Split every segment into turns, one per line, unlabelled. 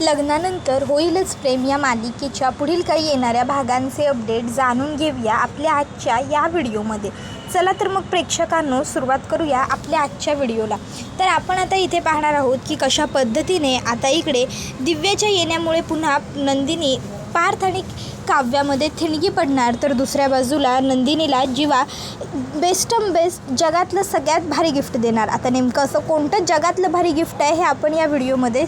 लग्नानंतर होईलच प्रेम या मालिकेच्या पुढील काही येणाऱ्या भागांचे अपडेट जाणून घेऊया आपल्या आजच्या या व्हिडिओमध्ये. चला तर मग प्रेक्षकांनो सुरुवात करूया आपल्या आजच्या व्हिडिओला. तर आपण आता इथे पाहणार आहोत की कशा पद्धतीने आता इकडे दिव्याच्या येण्यामुळे पुन्हा नंदिनी पार्थ आणि काव्यामध्ये ठिणगी पडणार, तर दुसऱ्या बाजूला नंदिनीला जीवा बेस्ट जगातलं सगळ्यात भारी गिफ्ट देणार. आता नेमकं असं कोणतं जगातलं भारी गिफ्ट आहे हे आपण या व्हिडिओमध्ये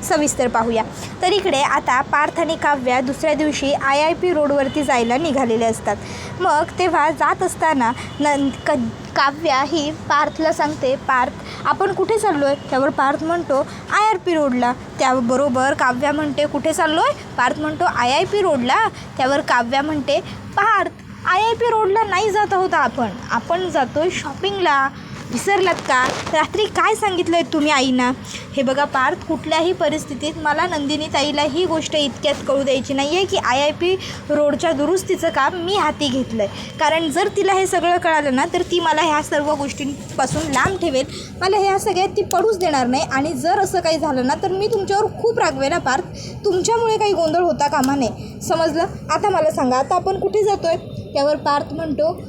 सविस्तर पाहूया. तर इकडे आता पार्थ आणि काव्या दुसऱ्या दिवशी IIP रोडवरती जायला निघालेले असतात. मग तेव्हा जात असताना काव्या ही पार्थला सांगते, पार्थ आपण कुठे चाललो आहे? त्यावर पार्थ म्हणतो IRP रोडला. त्याबरोबर काव्या म्हणते कुठे चाललो आहे? पार्थ म्हणतो IIP रोडला. त्यावर काव्या म्हणते पार्थ IIP रोडला नाही जात आहोत आपण जातो आहे शॉपिंगला. विसरलात का? रात्री काय सांगितलं आहे तुम्ही आईना? हे बघा पार्थ, कुठल्याही परिस्थितीत मला नंदिनी ताईला ही गोष्ट इतक्यात कळू द्यायची नाही आहे की IIP रोडच्या दुरुस्तीचं काम मी हाती घेतलं आहे. कारण जर तिला हे सगळं कळालं ना तर ती मला ह्या सर्व गोष्टींपासून लांब ठेवेल. मला ह्या सगळ्यात ती पडूच देणार नाही. आणि जर असं काही झालं ना तर मी तुमच्यावर खूप रागवे ना पार्थ. तुमच्यामुळे काही गोंधळ होता कामा नये, समजलं? आता मला सांगा, आता आपण कुठे जातो आहे? त्यावर पार्थ म्हणतो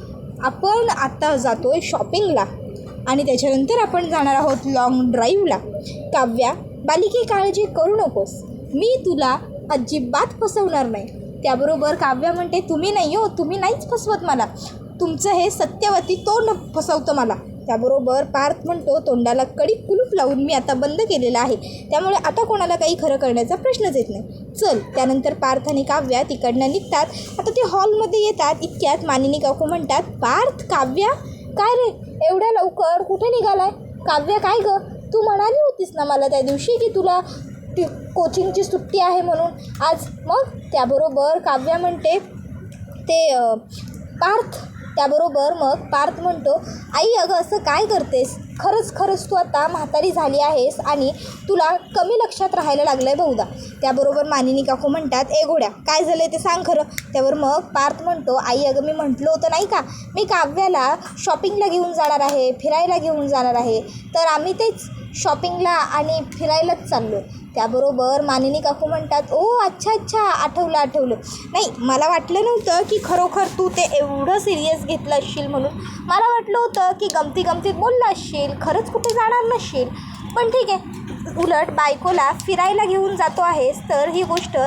आपण आता जातो आहे शॉपिंगला आणि त्याच्यानंतर आपण जाणार आहोत लॉंग ड्राईव्हला. काव्या, बालिके काळजी करू नकोस, मी तुला अजिबात फसवणार नाही. त्याबरोबर काव्या म्हणते तुम्ही नाही हो, तुम्ही नाहीच फसवत मला, तुमचं हे सत्यवती तोंड फसवतं मला. त्याबरोबर पार्थ म्हणतो तोंडाला कडीक कुलूप लावून मी आता बंद केलेलं आहे, त्यामुळे आता कोणाला काही खरं करण्याचा प्रश्नच येत नाही. चल. त्यानंतर पार्थ आणि काव्या तिकडनं निघतात. आता ते हॉलमध्ये येतात. इतक्यात मानिनी काकू म्हणतात पार्थ, काव्या काय रे एवढ्या लवकर कुठे निघालाय? काव्या काय गं, तू म्हणाली होतीस ना मला त्या दिवशी की तुला कोचिंगची सुट्टी आहे म्हणून आज. मग त्याबरोबर काव्या म्हणते ते पार्थ. त्याबरोबर मग पार्थ म्हणतो आई अगं असं काय करतेस? खरंच तू आता म्हातारी झाली आहेस आणि तुला कमी लक्षात राहायला लागलं आहे बहुधा. त्याबरोबर मानिनी काकू म्हणतात ए घोड्या काय झालं आहे ते सांग खरं. त्यावर मग पार्थ म्हणतो आई अगं मी म्हटलं होतं नाही का, मी काव्याला शॉपिंगला घेऊन जाणार आहे, फिरायला घेऊन जाणार आहे, तर आम्ही तेच शॉपिंगला आणि फिरायलाच चाललो आहे. त्याबरोबर मानिनी काकू म्हणतात ओ अच्छा आठवलं. नाही, मला वाटलं नव्हतं की खरोखर तू ते एवढं सिरियस घेतलं असशील म्हणून. मला वाटलं होतं की गमतीत बोललं असशील, खरंच कुठे जाणार नसशील. पण ठीक आहे, उलट बायकोला फिरायला घेऊन जातो आहेस तर ही गोष्ट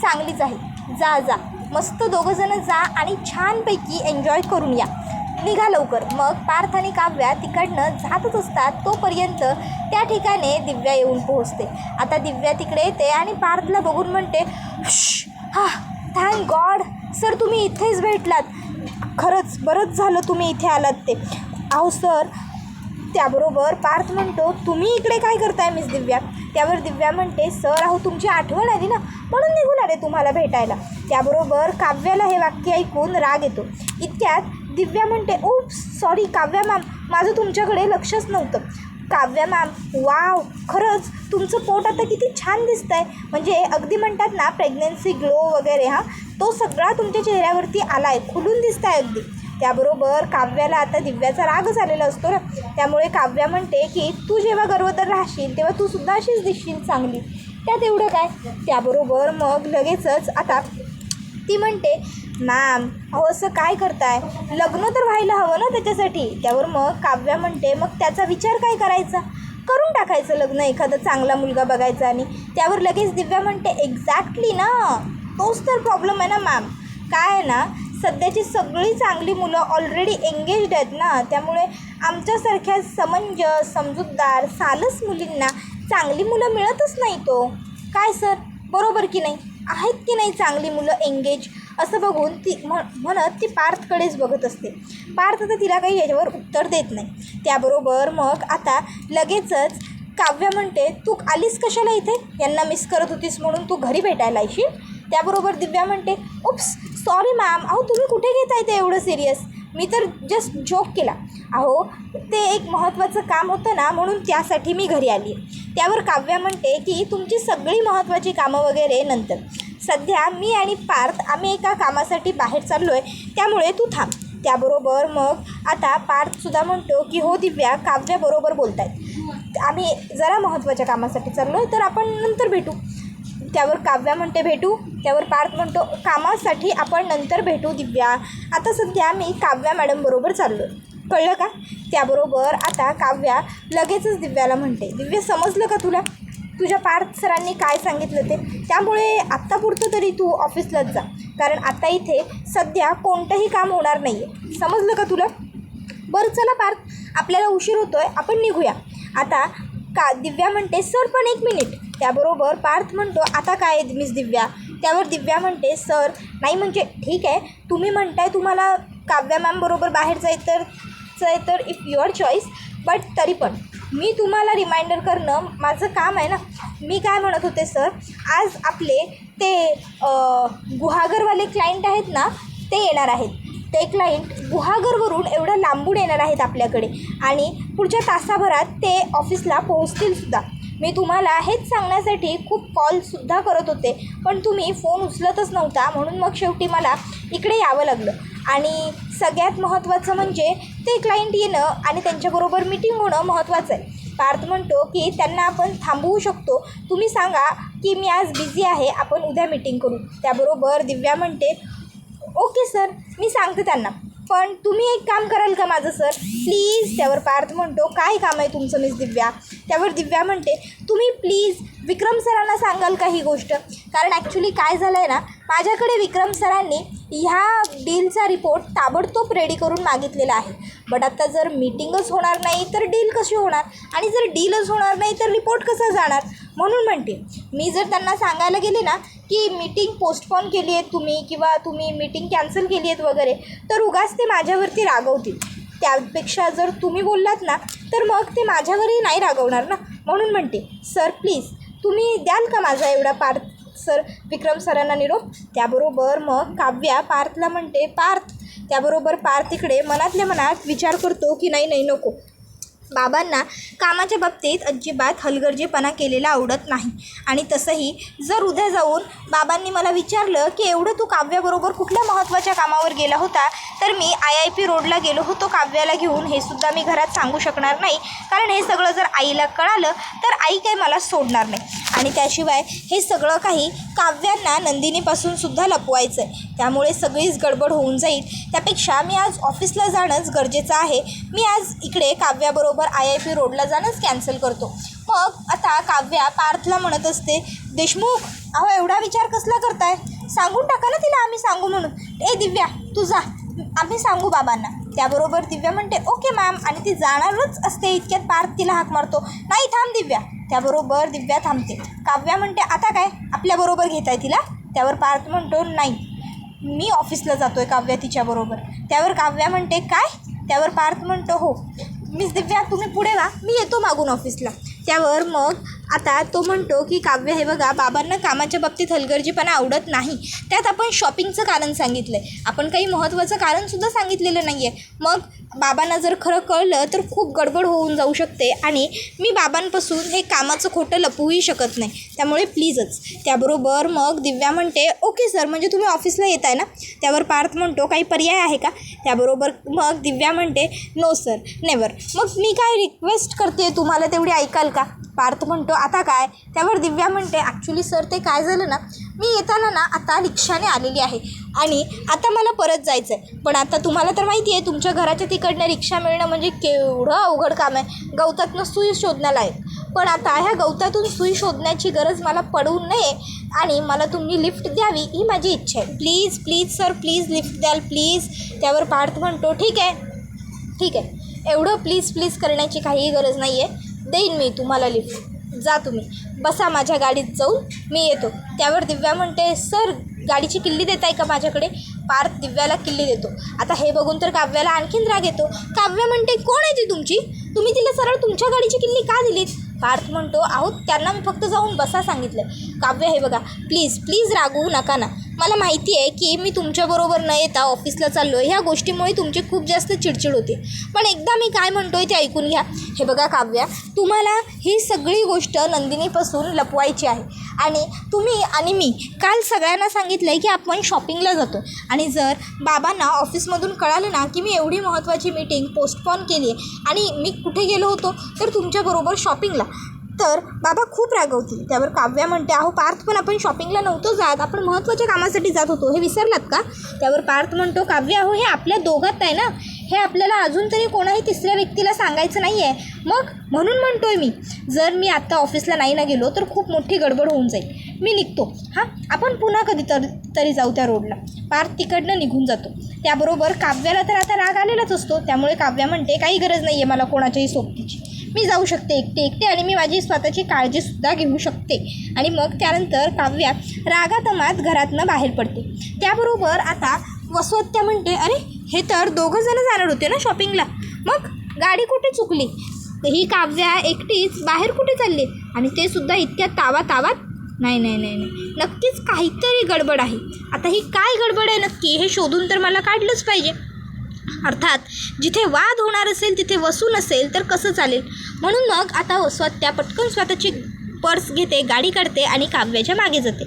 चांगलीच आहे. जा मस्त दोघंजणं जा आणि छानपैकी एन्जॉय करून या. निघा लवकर. मग पार्थ आणि काव्या तिकडनं जातच असतात. तोपर्यंत त्या ठिकाणी दिव्या येऊन पोहोचते. आता दिव्या तिकडे येते आणि पार्थला बघून म्हणते थँक गॉड सर तुम्ही इथेच भेटलात. खरंच बरंच झालं तुम्ही इथे आलात ते. अहो सर. त्याबरोबर पार्थ म्हणतो तुम्ही इकडे काय करताय मिस दिव्या? त्यावर दिव्या म्हणते सर अहो तुमची आठवण आली ना म्हणून निघून आले तुम्हाला भेटायला. त्याबरोबर काव्याला हे वाक्य ऐकून राग येतो. इतक्यात दिव्या म्हणते ओप्स सॉरी काव्या मॅम, माझं तुमच्याकडे लक्षच नव्हतं. काव्या मॅम वाव, खरंच तुमचं पोट आता किती छान दिसतं आहे. म्हणजे अगदी म्हणतात ना प्रेग्नन्सी ग्लो वगैरे तो सगळा तुमच्या चेहऱ्यावरती आला आहे, खुलून दिसतं आहे अगदी. त्याबरोबर काव्याला आता दिव्याचा राग झालेला असतो ना, त्यामुळे काव्या म्हणते की तू जेव्हा गर्भवती राहशील तेव्हा तू सुद्धा अशीच दिसशील चांगली, त्यात एवढं काय. त्याबरोबर मग लगेचच आता ती म्हणते मॅम अहो असं काय करताय, लग्न तर व्हायला हवं ना त्याच्यासाठी. त्यावर मग काव्या म्हणते मग त्याचा विचार काय करायचा, करून टाकायचं लग्न, एखादा चांगला मुलगा बघायचा. आणि त्यावर लगेच दिव्या म्हणते एक्झॅक्टली ना, तोच तर प्रॉब्लेम आहे ना मॅम. काय आहे ना सध्याची सगळी चांगली मुलं ऑलरेडी एंगेज्ड आहेत ना, त्यामुळे आमच्यासारख्या समजूतदार सालस मुलींना चांगली मुलं मिळतच नाही. तो काय सर बरोबर की नाही, आहेत की नाही चांगली मुलं एंगेज? असं बघून ती म्हणत ती पार्थकडेच बघत असते. पार्थ तर तिला काही याच्यावर उत्तर देत नाही. त्याबरोबर मग आता लगेचच काव्या म्हणते तू आलीस कशाला इथे, यांना मिस करत होतीस म्हणून तू घरी भेटायला येशील. त्याबरोबर दिव्या म्हणते उप्स सॉरी मॅम, अहो तुम्ही कुठे घेताय ते एवढं सिरियस, मी तर जस्ट जोक केला. अहो ते एक महत्त्वाचं काम होतं ना म्हणून त्यासाठी मी घरी आली. त्यावर काव्या म्हणते की तुमची सगळी महत्त्वाची कामं वगैरे नंतर, सध्या मी आणि पार्थ आम्ही एका कामासाठी बाहेर चाललो आहे, त्यामुळे तू थांब. त्याबरोबर मग आता पार्थसुद्धा म्हणतो की हो दिव्या काव्या बरोबर बोलत आहेत, आम्ही जरा महत्त्वाच्या कामासाठी चाललो आहे तर आपण नंतर भेटू. त्यावर काव्या म्हणते भेटू. त्यावर पार्थ म्हणतो कामासाठी आपण नंतर भेटू दिव्या, आता सध्या मी काव्या मॅडमबरोबर चाललो, कळलं का. त्याबरोबर आता काव्या लगेचच दिव्याला म्हणते दिव्या समजलं का तुला तुझ्या पार्थ सरांनी काय सांगितलं ते, त्यामुळे आत्तापुरतं तरी तू ऑफिसलाच जा, कारण आता इथे सध्या कोणतंही काम होणार नाही आहे, समजलं का तुला. बरं चला पार्थ, आपल्याला उशीर होतो आहे, आपण निघूया आता. दिव्या म्हणते सर पण 1 मिनिट. त्याबरोबर पार्थ म्हणतो आता काय मिस दिव्या. त्यावर दिव्या म्हणते सर नाही म्हणजे ठीक आहे, तुम्ही म्हणताय तुम्हाला काव्या मॅमबरोबर बाहेर जायचं तर इफ युअर चॉईस, बट तरी पण मी तुम्हाला रिमाइंडर करणं माझं काम आहे ना. मी काय म्हणत होते सर, आज आपले ते गुहागरवाले क्लायंट आहेत ना, ते येणार आहेत. ते क्लायंट गुहागरवरून एवढं लांबून येणार आहेत आपल्याकडे आणि पुढच्या तासाभरात ते ऑफिसला पोहोचतीलसुद्धा. मी तुम्हाला हेच सांगण्यासाठी खूप कॉलसुद्धा करत होते, पण तुम्ही फोन उचलतच नव्हता, म्हणून मग शेवटी मला इकडे यावं लागलं. आणि सगळ्यात महत्त्वाचं म्हणजे ते क्लायंट येणं आणि त्यांच्याबरोबर मीटिंग होणं महत्त्वाचं आहे. पार्थ म्हणतो की त्यांना आपण थांबवू शकतो, तुम्ही सांगा की मी आज बिझी आहे, आपण उद्या मीटिंग करू. त्याबरोबर दिव्या म्हणते ओके सर, मी सांगते त्यांना, पण तुम्ही एक काम कराल का माझं सर प्लीज. त्यावर पार्थ म्हणतो काय काम आहे तुमचं मिस दिव्या. त्यावर दिव्या म्हणते तुम्ही प्लीज विक्रम सरांना सांगाल का ही गोष्ट, कारण ॲक्च्युली काय झालं आहे ना, माझ्याकडे विक्रम सरांनी ह्या डीलचा रिपोर्ट ताबडतोब रेडी करून मागितलेला आहे. बट आता जर मीटिंगच होणार नाही तर डील कशी होणार, आणि जर डीलच होणार नाही तर रिपोर्ट कसा जाणार. म्हणून म्हणते मी जर त्यांना सांगायला गेले ना की मीटिंग पोस्टपोन केली आहे तुम्ही, किंवा तुम्ही मीटिंग कॅन्सल केली आहेत वगैरे, तर उगाच ते माझ्यावरती रागवतील. त्यापेक्षा जर तुम्ही बोललात ना तर मग ते माझ्यावरही नाही रागवणार ना. म्हणून म्हणते सर प्लीज तुम्ही द्याल का माझा एवढा पार्थ सर विक्रम सरांना निरोप. त्याबरोबर मग काव्या पार्थला म्हणते पार्थ. त्याबरोबर पार्थ इकडे मनातल्या मनात विचार करतो की नाही नको, बाबांना कामाच्या बाबतीत अजिबात हलगर्जीपणा केलेला आवडत नाही. आणि तसंही जर उद्या जाऊन बाबांनी मला विचारलं की एवढं तू काव्याबरोबर कुठल्या महत्त्वाच्या कामावर गेला होता, तर मी IIP रोडला गेलो होतो काव्याला घेऊन, हे सुद्धा मी घरात सांगू शकणार नाही, कारण हे सगळं जर आईला कळालं तर आई काही मला सोडणार नाही. आणि त्याशिवाय हे सगळं काही काव्यांना नंदिनीपासून सुद्धा लपवायचं आहे, त्यामुळे सगळीच गडबड होऊन जाईल. त्यापेक्षा मी आज ऑफिसला जाणंच गरजेचं आहे. मी आज इकडे काव्याबरोबर IIP रोडला जाणंच कॅन्सल करतो. मग आता काव्या पार्थला म्हणत असते देशमुख अहो एवढा विचार कसला करताय, सांगून टाका ना तिला आम्ही सांगू म्हणून. ए दिव्या तू जा, आम्ही सांगू बाबांना. त्याबरोबर दिव्या म्हणते ओके मॅम, आणि ती जाणारच असते. इतक्यात पार्थ तिला हाक मारतो नाही थांब दिव्या. त्याबरोबर दिव्या थांबते. काव्या म्हणते आता काय आपल्याबरोबर घेत आहे तिला. त्यावर पार्थ म्हणतो नाही मी ऑफिसला जातो आहे काव्या तिच्याबरोबर. त्यावर काव्या म्हणते काय. त्यावर पार्थ म्हणतो हो मिस दिव्या तुम्ही पुढे व्हा, मी येतो मागून ऑफिसला. त्यावर मग आता तो म्हणतो की काव्य हे बघा बाबांना कामाच्या बाबतीत हलगर्जीपणा आवडत नाही, त्यात आपण शॉपिंगचं कारण सांगितलं आहे, आपण काही महत्त्वाचं कारणसुद्धा सांगितलेलं नाही आहे. मग बाबांना जर खरं कळलं तर खूप गडबड होऊन जाऊ शकते, आणि मी बाबांपासून हे कामाचं खोटं लपवूही शकत नाही, त्यामुळे प्लीजच. त्याबरोबर मग दिव्या म्हणते ओके सर, म्हणजे तुम्ही ऑफिसला येत आहे ना. त्यावर पार्थ म्हणतो काही पर्याय आहे का. त्याबरोबर मग दिव्या म्हणते नो सर नेवर. मग मी काय रिक्वेस्ट करते तुम्हाला तेवढी ऐकाल का. पार्थ म्हणतो आता काय. त्यावर दिव्या म्हणते ॲक्च्युली सर ते काय झालं ना, मी येताना ना आता रिक्षाने आलेली आहे आणि आता मला परत जायचं आहे, पण आता तुम्हाला तर माहिती आहे तुमच्या घराच्या तिकडनं रिक्षा मिळणं म्हणजे केवढं अवघड काम आहे, गवतातनं सुई शोधण्याला आहे. पण आता ह्या गवतातून सुई शोधण्याची गरज मला पडू नये आणि मला तुम्ही लिफ्ट द्यावी ही माझी इच्छा आहे. Please please sir please lift द्याल प्लीज. त्यावर पार्थ म्हणतो ठीक आहे, एवढं प्लीज प्लीज करण्याची काहीही गरज नाही आहे, देईन मी तुम्हाला लिफ्ट, जा तुम्ही बसा माझ्या गाडीत जाऊन मी येतो. त्यावर दिव्या म्हणते सर गाडीची किल्ली देताय का माझ्याकडे. पार्थ दिव्याला किल्ली देतो. आता हे बघून तर काव्याला आणखीन राग येतो. काव्या म्हणते कोण आहे ती तुमची, तुम्ही तिला सरळ तुमच्या गाडीची किल्ली का दिलीत. पार्थ म्हणतो अहो त्यांना मी फक्त जाऊन बसा सांगितलं. काव्य हे बघा प्लीज प्लीज रागवू नका ना, मला माहिती आहे की मी तुमच्याबरोबर न येता ऑफिसला चाललो आहे, ह्या गोष्टीमुळे तुमची खूप जास्त चिडचिड होते, पण एकदा मी काय म्हणतो आहे ते ऐकून घ्या. हे बघा काव्या तुम्हाला ही सगळी गोष्ट नंदिनीपासून लपवायची आहे, आणि तुम्ही आणि मी काल सगळ्यांना सांगितलं आहे की आपण शॉपिंगला जातो, आणि जर बाबांना ऑफिसमधून कळालं ना की मी एवढी महत्त्वाची मीटिंग पोस्टपोन केली आहे आणि मी कुठे गेलो होतो तर तुमच्याबरोबर शॉपिंगला, तर बाबा खूप रागवतील. त्यावर काव्या म्हणते, अहो पार्थ, पण आपण शॉपिंगला नव्हतो जात, आपण महत्त्वाच्या कामासाठी जात होतो, हे विसरलात का? त्यावर पार्थ म्हणतो, काव्या अहो हे आपल्या दोघात आहे ना, हे आपल्याला अजून तरी कोणाही तिसऱ्या व्यक्तीला सांगायचं नाही आहे. मग म्हणून म्हणतोय मी, जर मी आत्ता ऑफिसला नाही ना गेलो तर खूप मोठी गडबड होऊन जाईल. मी निघतो, हां, आपण पुन्हा कधी तरी जाऊ त्या रोडला. पार्थ तिकडनं निघून जातो. त्याबरोबर काव्याला तर आता राग आलेलाच असतो. त्यामुळे काव्या म्हणते, काही गरज नाही आहे मला कोणाच्याही सोबतीची, मी जाऊ शकते एकटे आणि मी माझी स्वतःची काळजीसुद्धा घेऊ शकते. आणि मग त्यानंतर काव्या रागातमात घरातनं बाहेर पडते. त्याबरोबर आता वसवत्या म्हणते, अरे हे तर दोघंजणं जाणार होते ना शॉपिंगला, मग गाडी कुठे चुकली? तर ही काव्या एकटीच बाहेर कुठे चालली, आणि ते सुद्धा इतक्या तावात? नाही, नक्कीच काहीतरी गडबड आहे. आता ही काय गडबड आहे नक्की, हे शोधून तर मला काढलंच पाहिजे. अर्थात जिथे वाद होणार असेल तिथे वसू नसेल तर कसं चालेल. म्हणून मग आता वसवत्या पटकन स्वतःची पर्स घेते, गाडी काढते आणि काव्याच्या मागे जाते.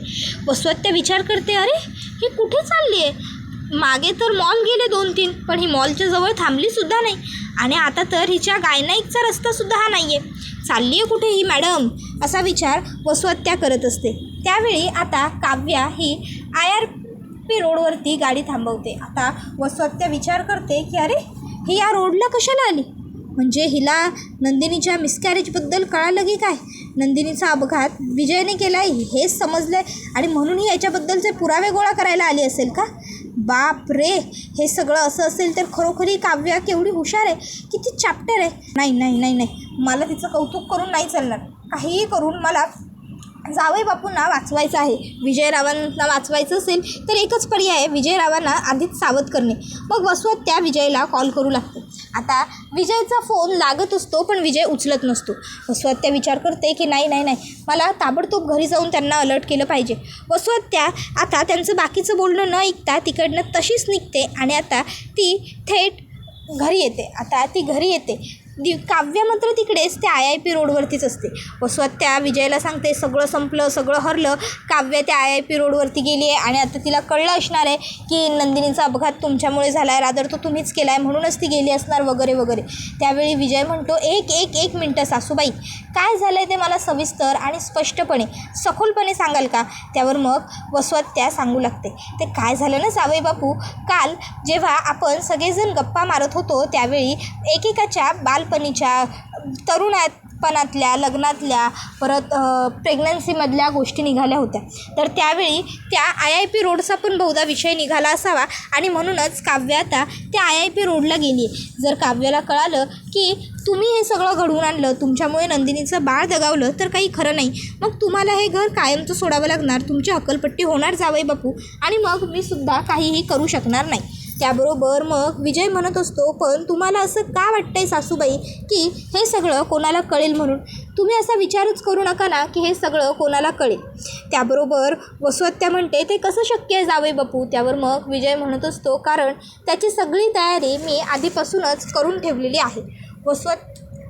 वसवत्या विचार करते, अरे ही कुठे चालली आहे? मागे तर मॉल गेले 2-3, पण ही मॉलच्या जवळ थांबलीसुद्धा नाही. आणि आता तर हिच्या गायनाईकचा रस्तासुद्धा हा नाही आहे. चालली आहे कुठे ही मॅडम, असा विचार वसवत्या करत असते. त्यावेळी आता काव्या ही IRP रोडवरती गाडी थांबवते. आता वसवत्या विचार करते की अरे ही या रोडला कशाला आली, म्हणजे हिला नंदिनीच्या मिसकॅरेजबद्दल कळालं की काय? नंदिनीचा अपघात विजयने केला आहे हेच समजलं आहे आणि म्हणून ही याच्याबद्दलचे पुरावे गोळा करायला आली असेल का? बाप रे, हे सगळं असं असेल तर खरोखरी काव्या केवढी हुशार आहे, किती चॅप्टर आहे. नाही, मला तिचं कौतुक करून नाही चालणार. काहीही करून मला जावई बापूंना वाचवायचं आहे. विजयरावांना वाचवायचं असेल तर एकच पर्याय आहे, विजयरावांना आधीच सावध करणे. मग वसवत्या विजयला कॉल करू लागते. आता विजयचा फोन लागत असतो पण विजय उचलत नसतो. वसवत्या विचार करते की नाही, मला ताबडतोब घरी जाऊन त्यांना अलर्ट केलं पाहिजे. वसवत्या आता त्यांचं बाकीचं बोलणं न ऐकता तिकडनं तशीच निघते आणि आता ती थेट घरी येते. आता ती घरी येते. काव्या मात्र तिकडेच त्या IIP रोडवरतीच असते. वसवत्या विजयला सांगते, सगळं संपलं, सगळं हरलं, काव्या त्या IIP रोडवरती गेली आहे आणि आता तिला कळलं असणार आहे की नंदिनीचा अपघात तुमच्यामुळे झाला आहे, रादर तो तुम्हीच केला आहे, म्हणूनच ती गेली असणार वगैरे. त्यावेळी विजय म्हणतो, एक मिनटं सासूबाई, काय झालं आहे ते मला सविस्तर आणि स्पष्टपणे सखोलपणे सांगाल का? त्यावर मग वसवत्या सांगू लागते, ते काय झालं ना जावई बापू, काल जेव्हा आपण सगळेजण गप्पा मारत होतो त्यावेळी एकेकाच्या बालपणीच्या, तरुणपणातल्या, लग्नातल्या, परत प्रेग्नन्सीमधल्या गोष्टी निघाल्या होत्या. तर त्यावेळी त्या IIP रोडचा पण बहुधा विषय निघाला असावा आणि म्हणूनच काव्या आता त्या IIP रोडला गेली आहे. जर काव्याला कळालं की तुम्ही हे सगळं घडवून आणलं, तुमच्यामुळे नंदिनीचं बाळ दगावलं तर काही खरं नाही, मग तुम्हाला हे घर कायमचं सोडावं लागणार, तुमची हकलपट्टी होणार जावई बापू, आणि मग मी सुद्धा काहीही करू शकणार नाही. त्याबरोबर मग विजय म्हणत असतो, पण तुम्हाला असं का वाटतंय सासूबाई की हे सगळं कोणाला कळेल म्हणून? तुम्ही असा विचारच करू नका ना की हे सगळं कोणाला कळेल. त्याबरोबर वसवत्या म्हणते, ते कसं शक्य आहे जावई बापू? त्यावर मग विजय म्हणत असतो, कारण त्याची सगळी तयारी मी आधीपासूनच करून ठेवलेली आहे.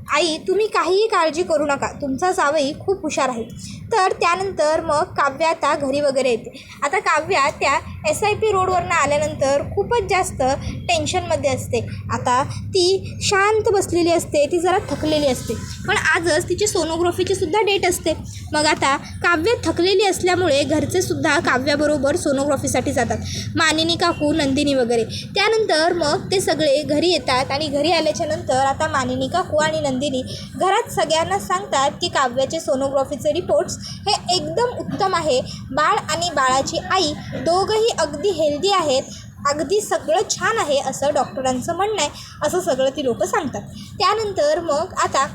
आई, तुम्ही काहीही काळजी करू नका, तुमचा जावई खूप हुशार आहे. तर त्यानंतर मग काव्या आता घरी वगैरे येते. आता काव्या त्या SIP रोडवरनं आल्यानंतर खूपच जास्त टेन्शनमध्ये असते. आता ती शांत बसलेली असते, ती जरा थकलेली असते, पण आजच तिची सोनोग्राफीची सुद्धा डेट असते. मग आता काव्या थकलेली असल्यामुळे घरचे सुद्धा काव्याबरोबर सोनोग्राफीसाठी जातात, मानिनी काकू, नंदिनी वगैरे. त्यानंतर मग ते सगळे घरी येतात आणि घरी आल्याच्या नंतर आता मानिनी काकू आणि नंदिनी घरात सगळ्यांना सांगतात की काव्याचे सोनोग्राफीचे रिपोर्ट्स हे एकदम उत्तम आहे. बाळ आणि बाळाची आई दोघंही अगदी हेल्दी आहेत, अगदी सगळं छान आहे असं डॉक्टरांचं म्हणणं आहे, असं सगळं ती लोकं सांगतात. त्यानंतर मग आता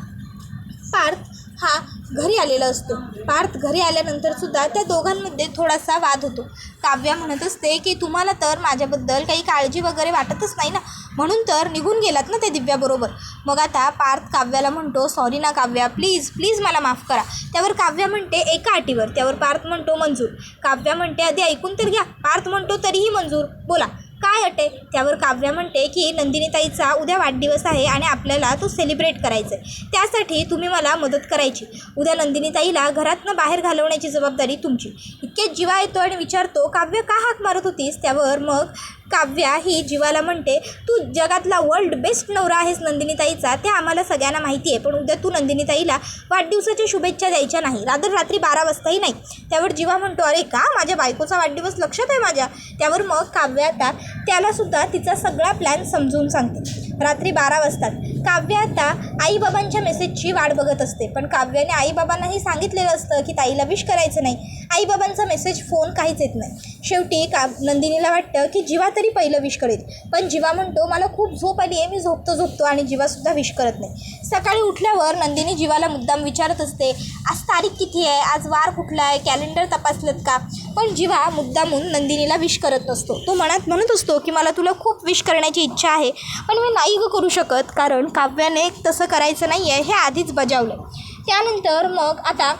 पार्थ हा घरी आलेला असतो. पार्थ घरी आल्यानंतरसुद्धा त्या दोघांमध्ये थोडासा वाद होतो. काव्या म्हणत असते की तुम्हाला तर माझ्याबद्दल काही काळजी वगैरे वाटतच नाही ना, म्हणून तर निघून गेलात ना ते दिव्याबरोबर. मग आता पार्थ काव्याला म्हणतो, सॉरी ना काव्या, प्लीज मला माफ करा. त्यावर काव्या म्हणते, एका अटीवर. त्यावर पार्थ म्हणतो, मंजूर. काव्या म्हणते, आधी ऐकून तर घ्या. पार्थ म्हणतो, तरीही मंजूर, बोला काय अटे? त्यावर काव्या म्हणते की नंदिनीताईचा उद्या वाढदिवस आहे आणि आपल्याला तो सेलिब्रेट करायचा आहे, त्यासाठी तुम्ही मला मदत करायची. उद्या नंदिनीताईला घरातनं बाहेर घालवण्याची जबाबदारी तुमची. इतके जीवा येतो आणि विचारतो, काव्य का हाक मारत होतीस? त्यावर मग काव्या ही जीवाला म्हणते, तू जगातला वर्ल्ड बेस्ट नवरा आहेस नंदिनीताईचा, ते आम्हाला सगळ्यांना माहिती आहे, पण उद्या तू नंदिनीताईला वाढदिवसाच्या शुभेच्छा द्यायच्या नाही, रात्री 12 वाजताही नाही. त्यावर जीवा म्हणतो, अरे का, माझ्या बायकोचा वाढदिवस लक्षात आहे माझ्या. त्यावर मग काव्या आता त्यालासुद्धा तिचा सगळा प्लॅन समजून सांगते. रात्री 12 वाजतात. काव्या आता आईबाबांच्या मेसेजची वाट बघत असते, पण काव्याने आईबाबांनाही सांगितलेलं असतं की ताईला विश करायचं नाही. आईबाबांचा मेसेज फोन काहीच येत नाही. शेवटी नंदिनीला वाटतं की जीवा तरी पहिलं विश करेल, पण जीवा म्हणतो, मला खूप झोप आली आहे, मी झोपतो आणि जीवासुद्धा विश करत नाही. सकाळी उठल्यावर नंदिनी जीवाला मुद्दाम विचारत असते, आज तारीख किती आहे, आज वार कुठला आहे, कॅलेंडर तपासलं का. पण जीवा मुद्दामून नंदिनीला विश करत नसतो. तो म्हणत असतो की मला तुला खूप विश करण्याची इच्छा आहे, पण मी नाही करू शकत, कारण काव्याने तसं करायचं नाही आहे हे आधीच बजावलं. त्यानंतर मग आता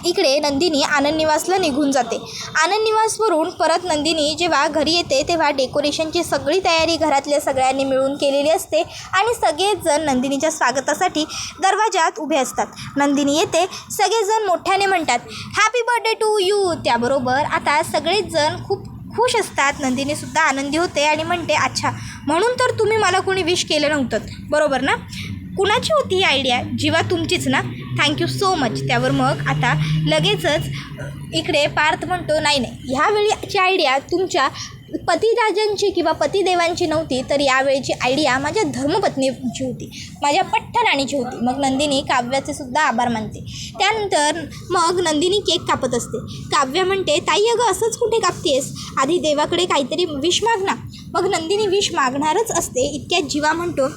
इकडे नंदिनी आनंद निवासला निघून जाते. आनंद निवासवरून परत नंदिनी जेव्हा घरी येते तेव्हा डेकोरेशनची सगळी तयारी घरातल्या सगळ्यांनी मिळून केलेली असते आणि सगळेजण नंदिनीच्या स्वागतासाठी दरवाजात उभे असतात. नंदिनी येते, सगळेजण मोठ्याने म्हणतात, हॅपी बर्थडे टू यू. त्याबरोबर आता सगळेच जण खूप खुश असतात. नंदिनीसुद्धा आनंदी होते आणि म्हणते, अच्छा, म्हणून तर तुम्ही मला कोणी विश केलं नव्हतं, बरोबर ना. कुणाची होती ही आयडिया? जीवा तुमचीच ना, थँक्यू सो मच. त्यावर मग आता लगेचच इकडे पार्थ म्हणतो, नाही, ह्यावेळीची आयडिया तुमच्या पतिराजांची किंवा पतिदेवांची नव्हती, तर यावेळीची आयडिया माझ्या धर्मपत्नीची होती, माझ्या पठ्ठराणीची होती. मग नंदिनी काव्याचे सुद्धा आभार मानते. त्यानंतर मग नंदिनी केक कापत असते. काव्या म्हणते, ताई अगं असंच कुठे कापतेस, आधी देवाकडे काहीतरी विश माग ना. मग नंदिनी विश मागणारच असते, इतक्यात जीवा म्हणतो,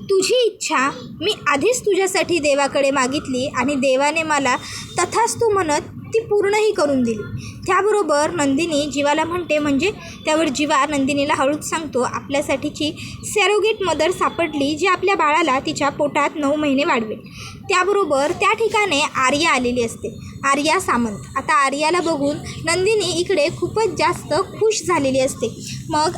तुझी इच्छा मी आधीच तुझ्यासाठी देवाकडे मागितली आणि देवाने मला तथास्तु म्हणत ती पूर्णही करून दिली. त्याबरोबर नंदिनी जीवाला म्हणते, म्हणजे. त्यावर जीवा नंदिनीला हळूच सांगतो, आपल्यासाठीची सॅरोगेट मदर सापडली, जी आपल्या बाळाला तिच्या पोटात 9 महिने वाढवेल. त्याबरोबर त्या ठिकाणी आर्या आलेली असते, आर्या सामंत. आता आर्याला बघून नंदिनी इकडे खूपच जास्त खुश झालेली असते. मग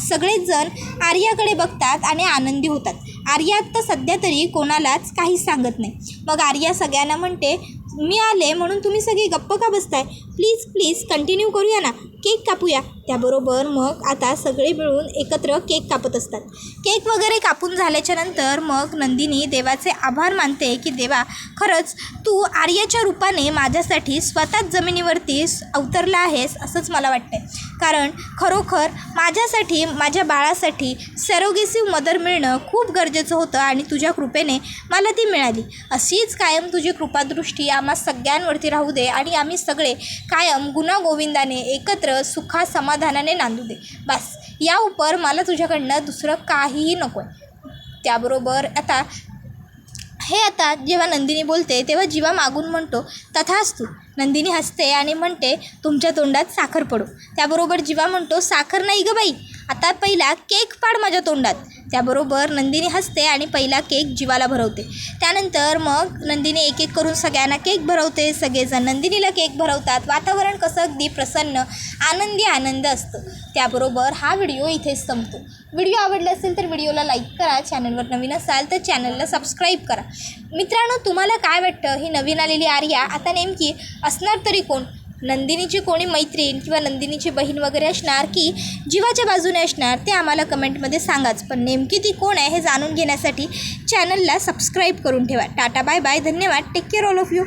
सगळेच जण आर्याकडे बघतात आणि आनंदी होतात. आर्या तर सध्या तरी कोणालाच काहीच सांगत नाही. मग आर्या सगळ्यांना म्हणते, मी आले म्हणून तुम्ही सगळे गप्प का बसताय, प्लीज कंटिन्यू करूया ना, केक कापूया. त्याबरोबर मग आता सगळे मिळून एकत्र केक कापत असतात. केक वगैरे कापून झाल्याच्या नंतर मग नंदिनी देवाचे आभार मानते की देवा, खरंच तू आर्याच्या रूपाने माझ्यासाठी स्वतःच जमिनीवरती अवतरला आहेस असंच मला वाटतं. कारण खरोखर माझ्यासाठी, माझ्या बाळासाठी सॅरोगेसी मदर मिळणं खूप गरजेचं होतं आणि तुझ्या कृपेने मला ती मिळाली. अशीच कायम तुझी कृपादृष्टी आम्हा सगळ्यांवरती राहू दे आणि आम्ही सगळे कायम गुणागोविंदाने एकत्र सुखा समाधानाने नांदू दे. बस, या उपर मला तुझ्याकडनं दुसरं काहीही नको आहे. त्याबरोबर आता जेव्हा नंदिनी बोलते तेव्हा जीवा मागून म्हणतो, तथास्तु. नंदिनी हसते आणि म्हणते, तुमच्या तोंडात साखर पडो. त्याबरोबर जीवा म्हणतो, साखर नाही गं बाई, आता पहिला केक पाड माझ्या तोंडात. त्याबरोबर नंदिनी हसते आणि पहिला केक जीवाला भरवते. त्यानंतर मग नंदिनी एक एक करून सगळ्यांना केक भरवते. सगळेजण नंदिनीला केक भरवतात. वातावरण कसं अगदी प्रसन्न, आनंद असतं. त्याबरोबर हा व्हिडिओ इथेच संपतो. व्हिडिओ आवडला असेल तर व्हिडिओला लाईक करा, चॅनलवर नवीन असाल तर चॅनलला सबस्क्राईब करा. मित्रांनो, तुम्हाला काय वाटतं, ही नवीन आलेली आर्या आता नेमकी असणार तरी कोण? नंदिनीची कोणी मैत्रीण किंवा नंदिनीची बहीण वगैरे असणार की जीवाच्या बाजूने असणार, ते आम्हाला कमेंटमध्ये सांगाच. पण नेमकी ती कोण आहे हे जाणून घेण्यासाठी चॅनलला सबस्क्राईब करून ठेवा. टाटा, बाय बाय, धन्यवाद, take care all of you.